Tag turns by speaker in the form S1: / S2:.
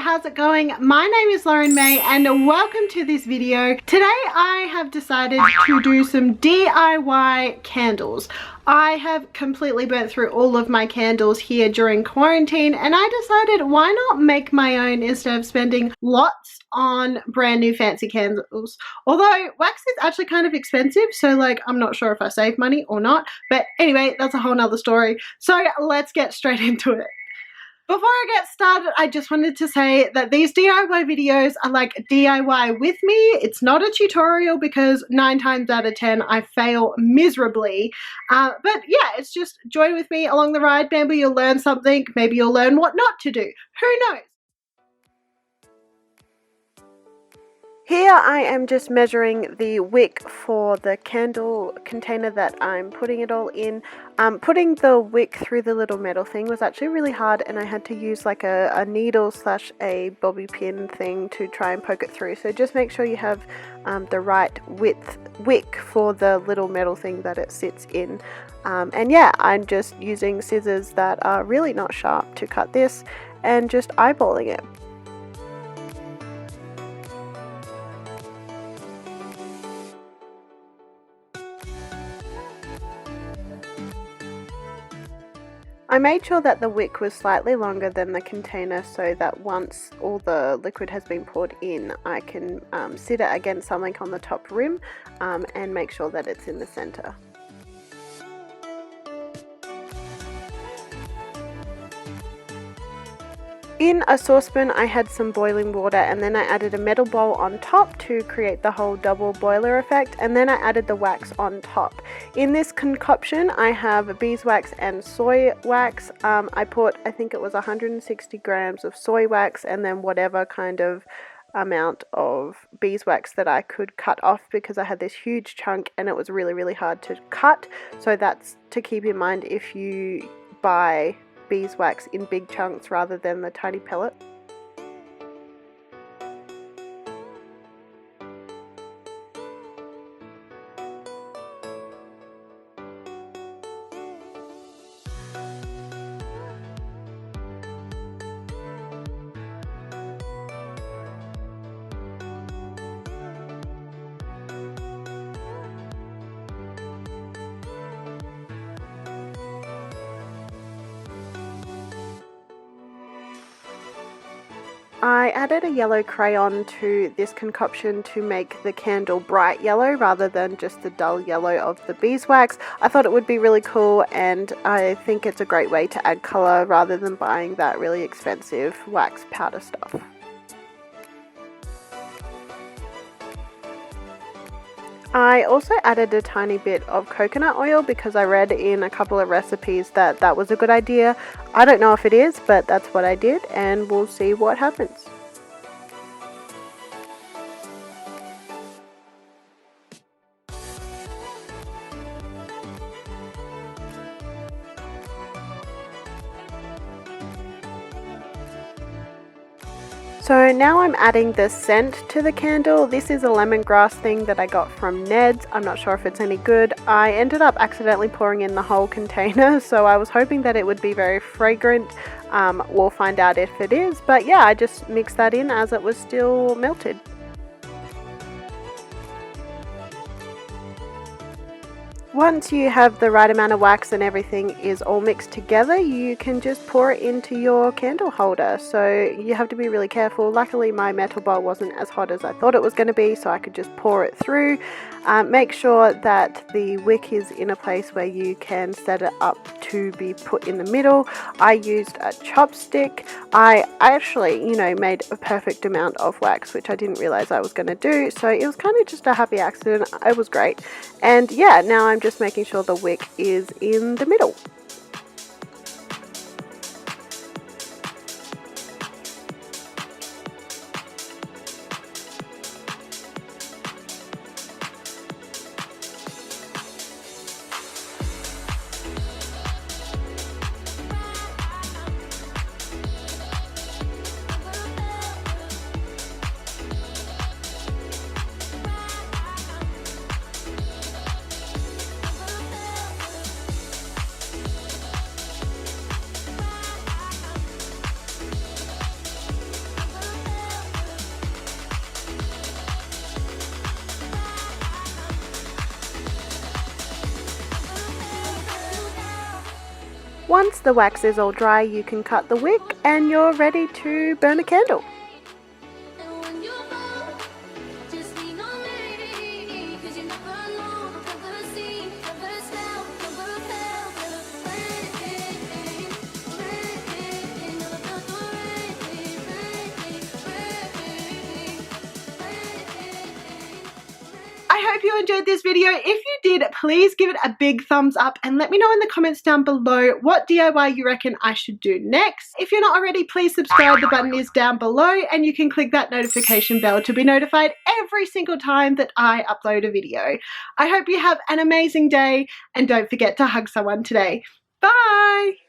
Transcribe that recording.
S1: how's it going? My name is Lauren May and welcome to this video. Today I have decided to do some DIY candles. I have completely burnt through all of my candles here during quarantine and I decided why not make my own instead of spending lots on brand new fancy candles. Although wax is actually kind of expensive, so like I'm not sure if I save money or not, but anyway, that's a whole nother story. So let's get straight into it. Before I get started, I just wanted to say that these DIY videos are like DIY with me. It's not a tutorial because 9 times out of 10 I fail miserably. But yeah, it's just join with me along the ride. Maybe you'll learn something. Maybe you'll learn what not to do. Who knows? Here I am just measuring the wick for the candle container that I'm putting it all in. Putting the wick through the little metal thing was actually really hard and I had to use like a needle slash a bobby pin thing to try and poke it through. So just make sure you have the right wick for the little metal thing that it sits in. And yeah, I'm just using scissors that are really not sharp to cut this and just eyeballing it. I made sure that the wick was slightly longer than the container so that once all the liquid has been poured in, I can sit it against something on the top rim and make sure that it's in the center. In a saucepan I had some boiling water and then I added a metal bowl on top to create the whole double boiler effect, and then I added the wax on top. In this concoction I have beeswax and soy wax. I put, I think it was 160 grams of soy wax and then whatever kind of amount of beeswax that I could cut off because I had this huge chunk and it was really hard to cut. So that's to keep in mind if you buy beeswax in big chunks rather than the tiny pellet. I added a yellow crayon to this concoction to make the candle bright yellow rather than just the dull yellow of the beeswax. I thought it would be really cool and I think it's a great way to add colour rather than buying that really expensive wax powder stuff. I also added a tiny bit of coconut oil because I read in a couple of recipes that that was a good idea. I don't know if it is, but that's what I did and we'll see what happens. So now I'm adding the scent to the candle. This is a lemongrass thing that I got from Ned's. I'm not sure if it's any good. I ended up accidentally pouring in the whole container, so I was hoping that it would be very fragrant. We'll find out if it is, but yeah, I just mixed that in as it was still melted. Once you have the right amount of wax and everything is all mixed together, you can just pour it into your candle holder. So you have to be really careful. Luckily my metal bowl wasn't as hot as I thought it was going to be, so I could just pour it through. Make sure that the wick is in a place where you can set it up to be put in the middle. I used a chopstick. I actually, made a perfect amount of wax, which I didn't realize I was going to do. So it was kind of just a happy accident. It was great. And yeah, now I'm just making sure the wick is in the middle. Once the wax is all dry, you can cut the wick and you're ready to burn a candle. I hope you enjoyed this video. If you did, please give it a big thumbs up and let me know in the comments down below what DIY you reckon I should do next. If you're not already, please subscribe. The button is down below and you can click that notification bell to be notified every single time that I upload a video. I hope you have an amazing day and don't forget to hug someone today. Bye!